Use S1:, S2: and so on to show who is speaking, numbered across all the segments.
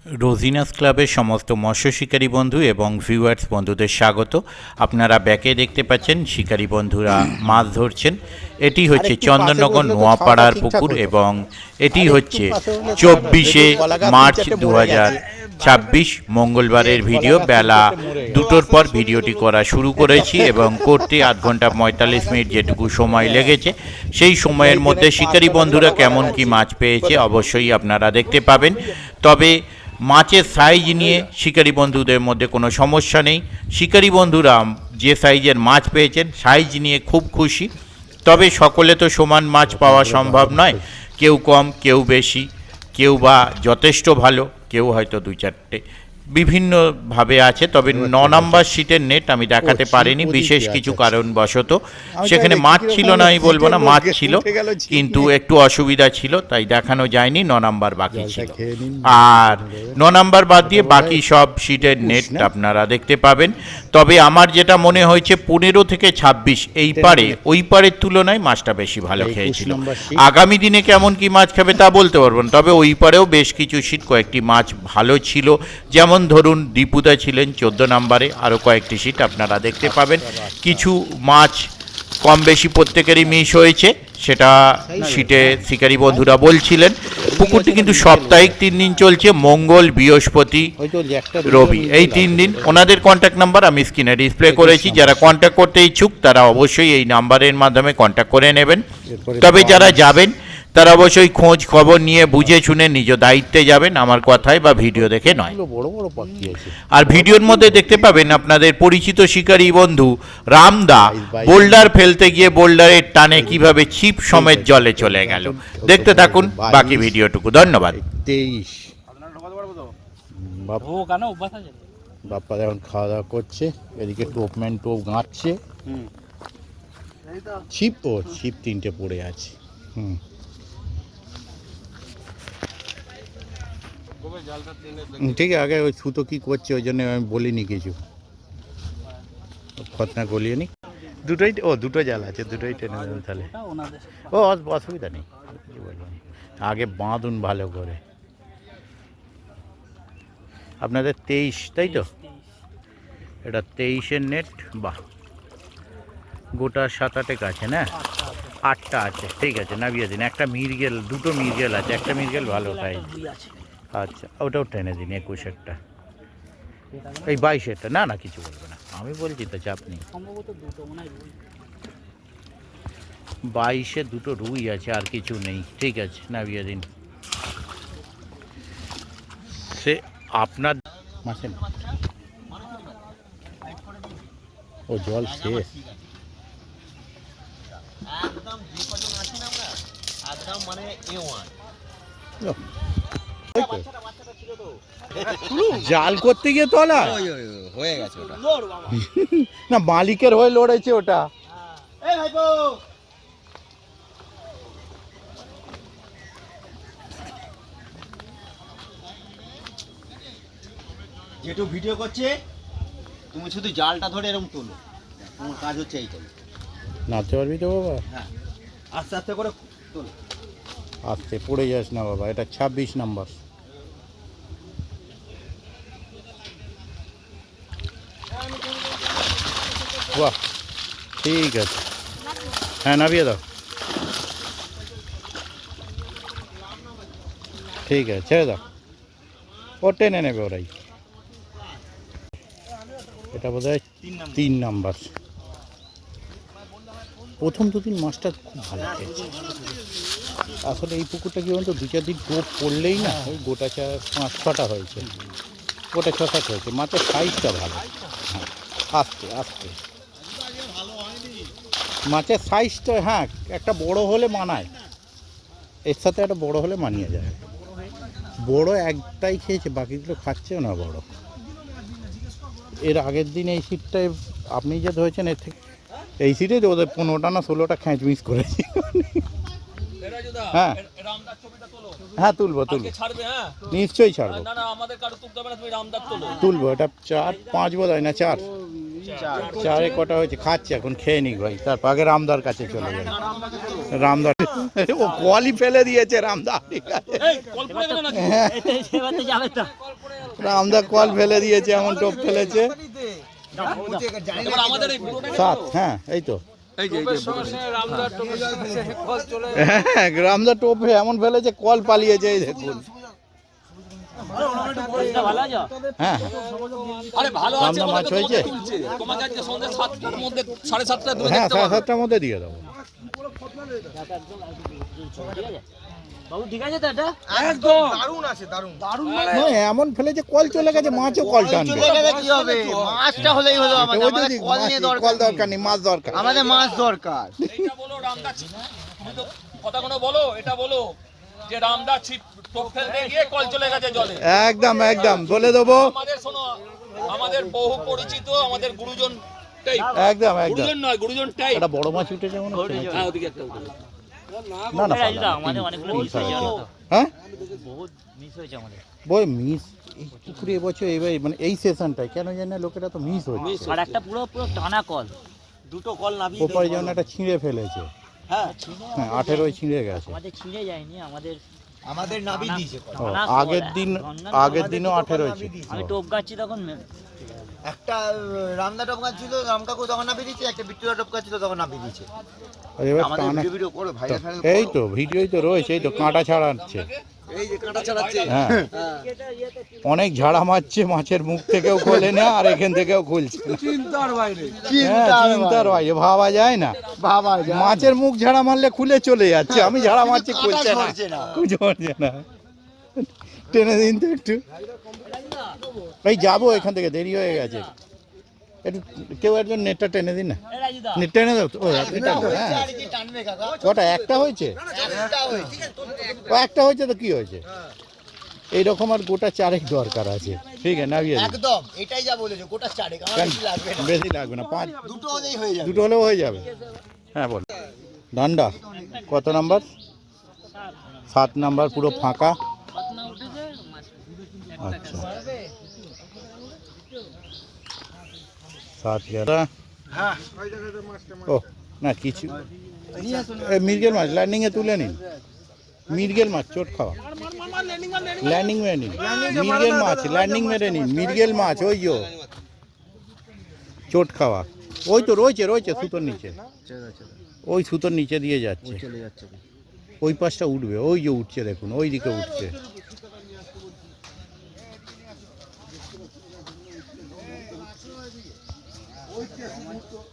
S1: রোজিনাস ক্লাবের সমস্ত মৎস্য শিকারী বন্ধু এবং ভিউয়ার্স বন্ধুদের স্বাগত। আপনারা ব্যাকে দেখতে পাচ্ছেন শিকারী বন্ধুরা মাছ ধরছেন। এটি হচ্ছে চন্দননগর নোয়াপাড়ার পুকুর এবং এটি হচ্ছে 24শে মার্চ 2026 মঙ্গলবারের ভিডিও। বেলা 2টোর পর ভিডিওটি করা শুরু করেছি এবং করতে 8 ঘন্টা 45 মিনিট যেটুকু সময় লেগেছে, সেই সময়ের মধ্যে শিকারী বন্ধুরা কেমন কি মাছ পেয়েছে অবশ্যই আপনারা দেখতে পাবেন। তবে মাছের সাইজ নিয়ে শিকারী বন্ধুদের মধ্যে কোনো সমস্যা নেই। শিকারী বন্ধুরা যে সাইজের মাছ পেয়েছেন সাইজ নিয়ে খুব খুশি। তবে সকলে তো সমান মাছ পাওয়া সম্ভব নয়, কেউ কম, কেউ বেশি, কেউ বা যথেষ্ট ভালো, কেউ হয়তো 2-4টে বিভিন্নভাবে আছে। তবে 9 নম্বর সিটের নেট আমি দেখাতে পারিনি বিশেষ কিছু কারণবশত। সেখানে মাছ ছিল না আমি বলবো না, মাছ ছিল, কিন্তু একটু অসুবিধা ছিল তাই দেখানো যায়নি। 9 নম্বর বাকি ছিল, আর 9 নম্বর বাদ দিয়ে বাকি সব সিটের নেট আপনারা দেখতে পাবেন। তবে আমার যেটা মনে হয়েছে 15 থেকে 26 এই পারে ওই পারের তুলনায় মাছটা বেশি ভালো খেয়েছিল। আগামী দিনে কেমন কি মাছ খাবে তা বলতে পারবো না, তবে ওই পারেও বেশ কিছু সিট কয়েকটি মাছ ভালো ছিল। যেমন ধরুন দীপুদা ছিলেন 14 নম্বরে, আরও কয়েকটি সিট আপনারা দেখতে পাবেন। কিছু মাছ কম বেশি প্রত্যেকেরই মিস হয়েছে, সেটা সিটে শিকারী বন্ধুরা বলছিলেন। পুকুরটি কিন্তু সাপ্তাহিক 3 দিন চলছে, মঙ্গল, বৃহস্পতি, রবি, এই 3 দিন। ওনাদের কন্ট্যাক্ট নাম্বার আমি স্ক্রিনে ডিসপ্লে করেছি। যারা কন্ট্যাক্ট করতে ইচ্ছুক তারা অবশ্যই এই নাম্বারের মাধ্যমে কন্ট্যাক্ট করে নেবেন। তবে যারা যাবেন তারা অবশ্যই খোঁজ খবর নিয়ে বুঝে শুনে নিজ দায়িত্বে যাবেন, আমার কথায় বা ভিডিও দেখে নয়। আর ভিডিওর মধ্যে দেখতে পাবেন আপনাদের পরিচিত শিকারী বন্ধু রামদা বোল্ডার ফেলতে গিয়ে বোল্ডারের টানে কিভাবে ছিপ সমেত জলে চলে গেল। দেখতে থাকুন বাকি ভিডিওটুকু। ধন্যবাদ।
S2: 23 বাপ্পা এখন খাওয়া দাওয়া করছে, এদিকে টোপম্যান টোপ গাঁটছে। ছিপ ছিপ 3টে পড়ে আছে। ঠিক আছে, আগে ওই সুতো কি করছে ওই জন্য আমি বলিনি কিছু, খতনা গলিয়ে নি। দুটো জাল আছে, দুটোই টেনে দেবেন তাহলে। অসুবিধা নেই, আগে বাঁধুন ভালো করে। আপনাদের 23 তাই তো? এটা 23-এর নেট। বাহ, গোটা 7-8 আছে না? 8টা আছে, ঠিক আছে, নামিয়ে দিন। একটা মির্গেল, 2টো মির্গেল আছে, একটা মির্গেল ভালো সাইজ। আচ্ছা, ওটাও টেনে দিন। 21-এরটা, এই 22-এরটা। না না, কিছু বলবে না, আমি বলছি তো, চাপ নেই। 22-এ 2টো রুই আছে, আর কিছু নেই, ঠিক আছে, নামিয়ে দিন। সে আপনার মাসে ও জল শেষ। জাল করতে গিয়ে তোলা হয়ে গেছে ওটা না, মালিকের হয়ে লড়েছে ওটা।
S3: যেটু ভিডিও করছে তুমি শুধু জালটা ধরে এরকম তোলো, তোমার কাজ হচ্ছে এইটাই।
S2: নাচতে পারবি তো বাবা?
S3: হ্যাঁ, আস্তে আস্তে করে তোলো।
S2: আস্তে পড়ে যাস না বাবা, এটা 26 নম্বর। বাহ, ঠিক আছে, হ্যাঁ নামিয়ে দাও। ঠিক আছে, ছেড়ে দাও, ও টেনে নেবে ওরাই। এটা বোধ হয় 3 নম্বর। প্রথম 2 দিন মাছটা খুব ভালো খেয়েছে। আসলে এই পুকুরটা কি বলতো, 2-4 দিন টোপ পড়লেই না ওই গোটা 5-6টা হয়েছে, গোটা 6-7 হয়েছে। মাছের সাইজটা ভালো। হ্যাঁ, আস্তে আস্তে মাছের সাইজটা, হ্যাঁ একটা বড় হলে মানায়, এর সাথে একটা বড় হলে মানিয়ে যায়। বড় একটাই খেয়েছে, বাকিগুলো খাচ্ছেও না বড়। এর আগের দিন এই সিটটায় আপনি যে ধরেছেন, এর থেকে এই সিটে ওদের 15টা না 16টা খ্যাঁচ মিস করেছি। হ্যাঁ হ্যাঁ, তুলবো নিশ্চয়ই ছাড়বো, তুলবো। এটা 4-5 বোধ হয় না, 4 কটা হয়েছে, খাচ্ছে এখন, খেয়ে নিক ভাই, তারপর আগে রামদার কাছে চলে যাবে। রামদার ও কলই ফেলে দিয়েছে রামদা, ঠিক আছে। রামদা কল ফেলে দিয়েছে, এমন টোপ ফেলেছে। সাত, হ্যাঁ এই তো হ্যাঁ, রামদা টোপ এমন ফেলেছে কল পালিয়েছে, এই দেখুন। হ্যাঁ রামদা মাছ হয়েছে, হ্যাঁ 7:30টার মধ্যে দিয়ে দেবো। নয়, এমন ফেলেছে কল চলে গেছে, মাছও কল টানবে।
S3: কি হবে, মাছটা হলেই হলো আমাদের, আমাদের কল নিয়ে
S2: কল দরকার নেই, মাছ দরকার,
S3: আমাদের মাছ দরকার।
S4: এটা বলো রামদা, তুমি তো কথাগুলো বলো, এটা বলো যে রামদা ছিপ টোপ ফেলতে গিয়ে কল চলে গেছে জলে।
S2: একদম একদম বলে দেবো,
S4: আমাদের শোনো, আমাদের বহু পরিচিত, আমাদের গুরুজন টাইপ,
S2: একদম একদম।
S4: গুরুজন নয়, গুরুজন টাইপ।
S2: একটা বড় মাছ উঠেছে মনে হচ্ছে।
S4: হ্যাঁ ওদিকে একটা উঠে।
S2: না না
S5: আমাদের অনেকগুলো মিস হয়েছে, জানো তো?
S2: হ্যাঁ
S5: বহুত মিস হয়েছে আমাদের।
S2: বই মিস এই পুকুরে এবছর এবার মানে এই সেশনটায় কেন জানে লোকেরা তো মিস হচ্ছে।
S5: আর একটা পুরো পুরো টানা কল,
S3: দুটো কল নামিয়ে
S2: ওপারে যেমন একটা ছিঁড়ে ফেলেছে,
S3: হ্যাঁ
S2: হ্যাঁ 18 ছিঁড়ে গেছে।
S5: আমাদের ছিঁড়ে যায়নি, আমাদের
S3: আমাদের নামিয়ে দিয়েছে কল।
S2: ও,
S5: টানা
S2: আগের
S5: কল,
S2: দিন
S5: গঙ্গা
S2: আগের দিনও 18 ছিল।
S5: আমি টোপ গাচ্ছি তখন
S3: একটা রামদা টপ গাছ ছিল, রাম কাকু তখন নামিয়ে দিয়েছে, একটা বিট্টুরা টপ গাছ ছিল তখন নামিয়ে দিয়েছে।
S2: আর এবার
S3: আমাদের
S2: টানা,
S3: ভিডিও ভিডিও করো ভাইরাল ফাইরাল
S2: এই তো ভিডিওই তো রয়েছে, এই তো কাঁটা ছাড়াচ্ছে,
S3: এই যে কাঁটা ছাড়াচ্ছে।
S2: হ্যাঁ অনেক ঝাড়া মারছে, মাছের মুখ থেকেও খোলে না আর এখান থেকেও খুলছে না।
S3: চিন্তার বাইরে,
S2: হ্যাঁ, চিন্তার বাইরে, ভাবা যায় না।
S3: বাবা
S2: মাছের মুখ ঝাড়া মারলে খুলে চলে যাচ্ছে, আমি ঝাড়া মারছি খুলছে না,
S3: ধরছে না।
S2: খুঁজছে না। টেনে দিন তো একটু, এই যাবো এখান থেকে, দেরি হয়ে গেছে। একটু কেউ একজন নেটটা টেনে দিন না, নেট টেনে দাও তো। ও এটা হ্যাঁ,
S3: টানবে কাকা,
S2: কটা একটা হয়েছে?
S3: একটা হয়েছে।
S2: ও একটা হয়েছে তো কি হয়েছে, এইরকম আর গোটা 4 দরকার আছে। ঠিক আছে নামিয়ে দিন।
S3: একদম এটাই যা বলেছো, গোটা চারেক, আমার
S2: কেন?
S3: বেশি লাগবে না।
S2: বেশি লাগবে না, 5
S3: দুটো হলেই হয়ে যাবে।
S2: দুটো হলেও হয়ে যাবে। হ্যাঁ বল। ডান্ডা কত নাম্বার? 7 নাম্বার, পুরো ফাঁকা। আচ্ছা 7 গেলা।
S3: হ্যাঁ
S2: ও না কিছু, মির্গেল মাছ ল্যান্ডিংয়ে তুলে নিন, মির্গেল মাছ চোট খাওয়া, ল্যান্ডিং মেরে নিন, মির্গেল মাছ ল্যান্ডিং মেরে নিন, মির্গেল মাছ ওই যো চোট খাওয়া, ওই তো রয়েছে রয়েছে সুতোর নিচে, ওই সুতোর নিচে দিয়ে যাচ্ছে,
S3: চলে যাচ্ছে।
S2: ওই পাশটা উঠবে, ওই যে উঠছে দেখুন, ওই দিকে উঠছে।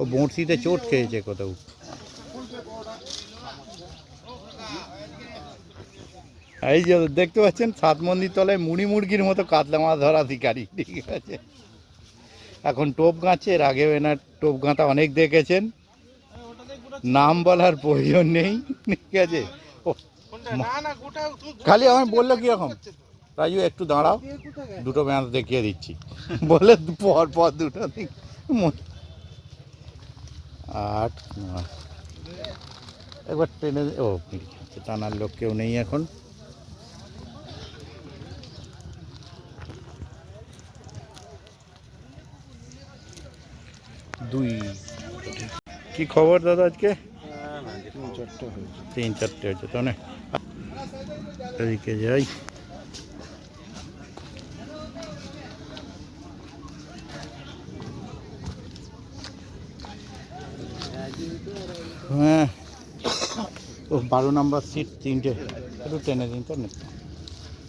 S2: ও বঁড়শিতে চোট খেয়েছে কোথাও। এই যে দেখতে পাচ্ছেন 7 মন্দির তলায় মুড়ি মুরগির মতো কাতলা মাছ ধরা শিকারি, ঠিক আছে। এখন টোপ গাঁচ্ছে, এর আগেও এনার টোপ গাঁথা অনেক দেখেছেন, নাম বলার প্রয়োজন নেই, ঠিক আছে। ও, খালি আমার বললো কিরকম, রাজু একটু দাঁড়াও, দুটো ম্যাচ দেখিয়ে দিচ্ছি, বলে পর পর দুটো দিক 8 9 একবার ট্রেনে। ও টানার লোক কেউ নেই এখন। দুই কি খবর দাদা আজকে? 3-4টে হয়েছে তো না, এদিকে যাই। হ্যাঁ ও 12 নাম্বার সিট 3টে, একটু টেনে দিন তো না,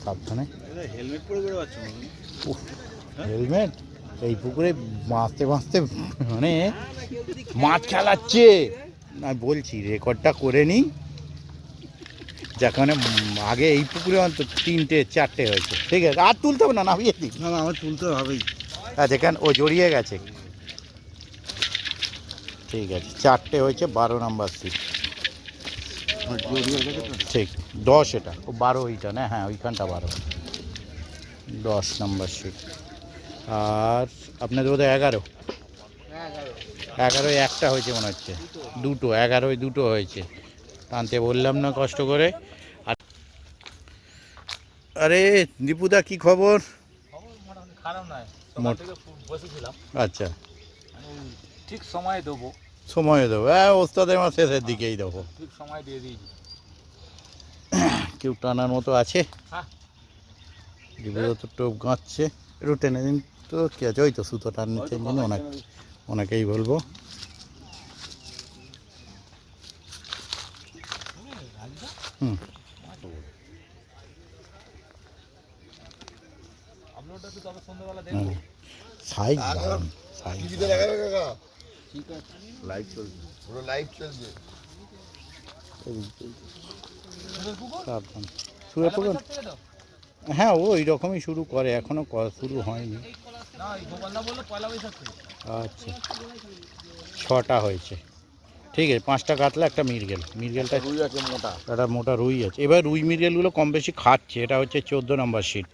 S2: সাবধানে।
S3: হেলমেট পরে বেরোচ্ছ?
S2: হেলমেট এই পুকুরে বাঁচতে বাঁচতে মানে মাছ খেলাচ্ছে না, বলছি রেকর্ডটা করে নিই, যেখানে আগে এই পুকুরে অন্তত 3-4টে হয়েছে, ঠিক আছে। আর তুলতে হবে না, নামিয়ে দিই।
S3: না না আমার তুলতে হবেই।
S2: হ্যাঁ যেখানে ও জড়িয়ে গেছে, ঠিক আছে। 4টে হয়েছে 12 নাম্বার সিট, ঠিক 10 এটা, ও 12 ওইটা না, হ্যাঁ ওইখানটা 12, 10 নাম্বার সিট। আর আপনাদের বোধহয় 11 একটা হয়েছে মনে হচ্ছে, দুটো 11 দুটো হয়েছে, টানতে বললাম না কষ্ট করে। আর আরে দীপুদা কি খবর?
S4: খারাপ নয়,
S2: মোট-
S4: থেকে বসেছিলাম,
S2: আচ্ছা
S4: ঠিক সময় দেবো,
S2: সময় দেবো, হ্যাঁ ওস্তাদের মাস শেষের দিকেই দেবো।
S4: ঠিক সময় দিয়ে দিয়েছি।
S2: কেউ টানার মতো আছে?
S4: হ্যাঁ
S2: জীবনে তো টোপ গাঁচ্ছে, একটু টেনে দিন তো কি আছে, ওই তো সুতো টান নিচ্ছে জন্য অনেকেই বলবো। হুম, সাইজ দারুণ, সাইজ সাবধান। শুয়ে পড়ুন। হ্যাঁ, ও ওই রকমই শুরু করে, এখনো শুরু হয়নি। আচ্ছা, 6টা হয়েছে, ঠিক আছে। 5টা কাতলা, একটা মৃগেল। মৃগেলটা রুই আছে, মোটা একটা মোটা রুই আছে। এবার রুই মৃগেলগুলো কম বেশি খাচ্ছে। এটা হচ্ছে 14 নম্বর শিট।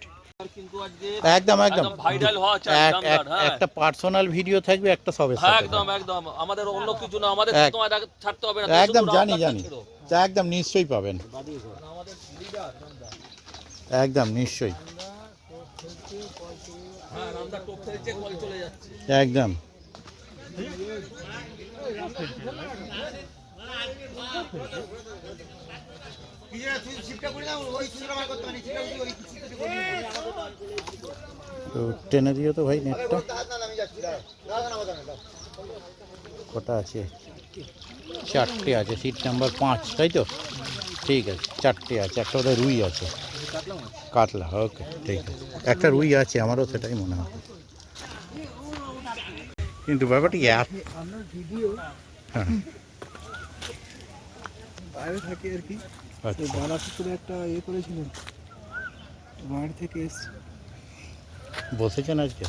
S2: একদম একদম
S4: ভাইরাল হওয়া চাই জামদার, হ্যাঁ
S2: একটা পার্সোনাল ভিডিও থাকবে, একটা সবের
S4: হ্যাঁ,
S2: সাথে
S4: একদম একদম। আমাদের অন্য কিছু না, আমাদের
S2: এক-
S4: তোমার ছাড়তে হবে না।
S2: একদম জানি একদম নিশ্চয়ই পাবেন, একদম নিশ্চয়ই,
S4: হ্যাঁ, রামদার টোপ ফেলছে, কল চলে যাচ্ছে।
S2: একদম। তো টেনে দিও তো ভাই নেটটা। কটা আছে? 4টে আছে, সিট নাম্বার 5, তাই তো? ঠিক আছে, 4টে আছে। একটা ওদের রুই আছে, কাতলা, ওকে ঠিক আছে। একটা রুই আছে, আমারও সেটাই মনে হয়। কিন্তু ব্যাপারটা হ্যাঁ,
S6: বাইরে থাকে আর কি।
S2: আচ্ছা,
S6: বারাপুরে একটা করেছিলেন, বাইরে থেকে এসছে।
S2: বসেছেন আজকে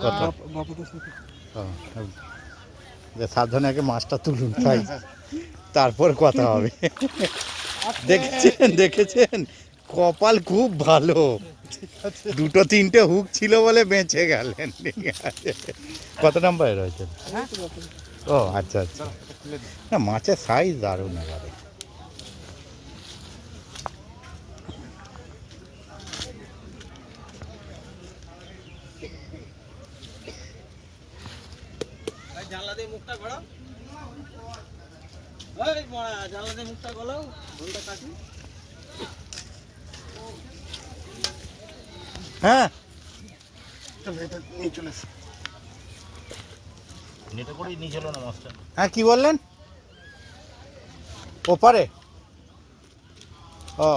S2: কথা?
S6: বাপুদের সাথে
S2: সাবধানে আগে মাছটা তুলুন, তাই তারপর কথা হবে। দেখেছেন কপাল খুব ভালো, 2-3টে হুক ছিল বলে বেঁচে গেলেন। ঠিক আছে, কত নাম্বারে রয়েছে? ও আচ্ছা আচ্ছা, না মাছের সাইজ দারুণ এবারে।
S3: জানলা দিয়ে মুখটা ঘোরাও, জানলা দিয়ে মুখটা গলাও, ঘোলটা কাটি।
S2: হ্যাঁ,
S1: নেটে করেই নিয়ে চলো না মাছটা।
S2: হ্যাঁ কি বললেন? ওপারে? ও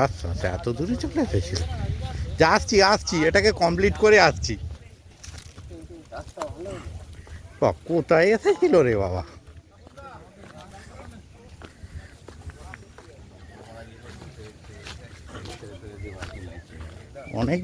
S2: আচ্ছা, এত দূরে চলে এসেছিল। যা আসছি, এটাকে কমপ্লিট করে আসছি। কোথায় এসেছিল রে বাবা? অনেক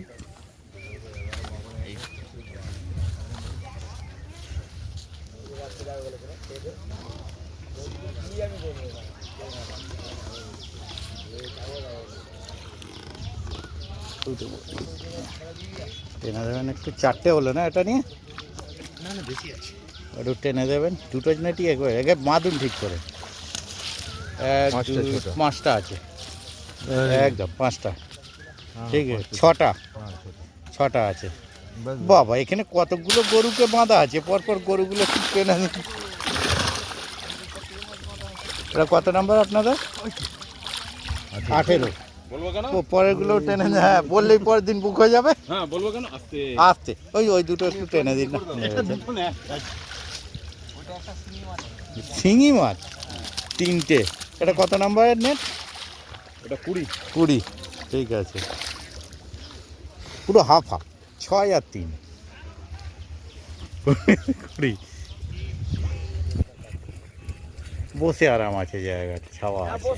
S2: টেনে দেবেন একটু। 4টে হলো না এটা নিয়ে?
S6: না বেশি আছে।
S2: একটু টেনে দেবেন, 2টো নেটি একবার বাঁধুন ঠিক করে। 5টা আছে, একদম 5টা, ঠিক আছে। 6টা আছে। বাবা, এখানে কতগুলো গরুকে বাঁধা আছে, পরপর গরুগুলো ঠিক টেনে। এটা কত নাম্বার আপনাদের? 18।
S4: বলবো কেন?
S2: পরের গুলো টেনে, হ্যাঁ বললেই পরের দিন বুক হয়ে যাবে।
S4: হ্যাঁ, বলবো কেন? আস্তে
S2: আসতে ওই দুটো একটু টেনে দিন না। শিঙি মাছ 3টে। এটা কত নাম্বারের নেট?
S4: এটা
S2: 20, ঠিক আছে। পুরো হাফ 6 আর 3, 20। বসে আরাম আছে জায়গাটা, ছাওয়া আছে।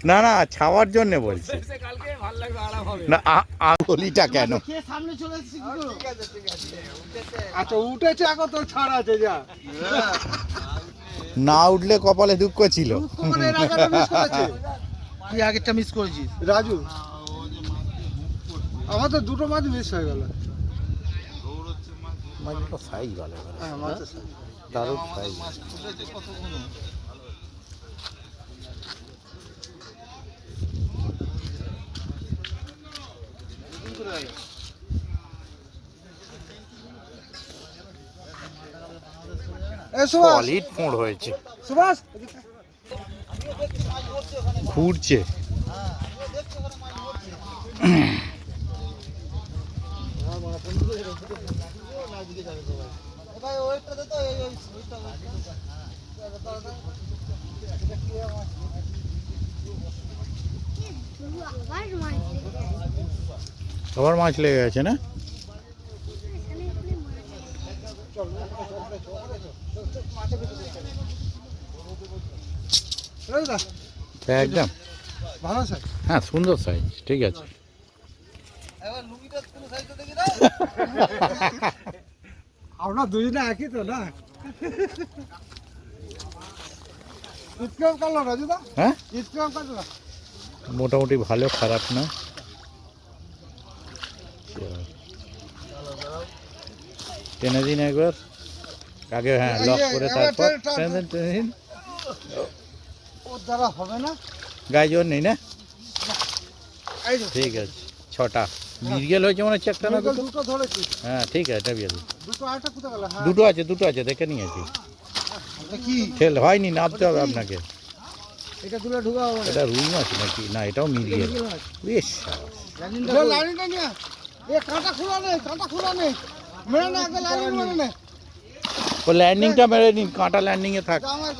S2: না না, ছাওয়ার জন্য বলছি। না গলিটা কেন?
S6: আচ্ছা উঠেছে, এখন তো ছাড় আছে। যা
S2: না উঠলে কপালে দুঃখ ছিল।
S6: তুই আগেরটা মিস করেছিস রাজু। আমার তো 2টো মাছ মিস হয়ে গেল।
S2: মাছটা সাইজ ভালো,
S6: হ্যাঁ মাছের সাথে।
S2: দারুণ সাইজ।
S6: এ সুভাষ
S2: সলিড ফোঁড় হয়েছে,
S6: সুভাষ
S2: ঘুরছে। আবার মাছ লেগে গেছে না?
S6: রবিদা
S2: একদম
S6: ভালো স্যার
S2: হ্যাঁ, সুন্দর সাইজ, ঠিক আছে।
S6: আমরা দুজনে একই তো না ইসলাম কালো রাজুদা
S2: হ্যাঁ,
S6: ইসলাম কালো না
S2: মোটামুটি ভালো, খারাপ না। টেনে দিন একবার আগে, হ্যাঁ লক করে তারপর টেনে দিন, টেনে দিন।
S6: ওর দ্বারা হবে না
S2: গায়ে জোর নেই না?
S6: এই যে
S2: ঠিক আছে, 6টা মিরগেল হয়েছে মনে হচ্ছে, একটা না দুটো?
S6: দুটো ধরেছি
S2: হ্যাঁ ঠিক আছে, এটা বিয়ে দিন।
S6: দুটো আরেকটা কোথায় গেল হ্যাঁ
S2: দুটো আছে, দুটো আছে, দেখে নিয়েছি।
S6: এটা কি
S2: ঠেল হয়নি, নামতে হবে আপনাকে।
S6: এটা তুলে ঢুকাও
S2: এটা রুই মাছ নাকি? না, এটাও মিরগেল। বেশ,
S6: লাইনটা নিয়ে এ কাঁটা খোলা নেই মেরে না আগে লাইন মেরে নে
S2: ও ল্যান্ডিংটা মেরে নিন, কাঁটা ল্যান্ডিংয়ে থাক।
S6: আমার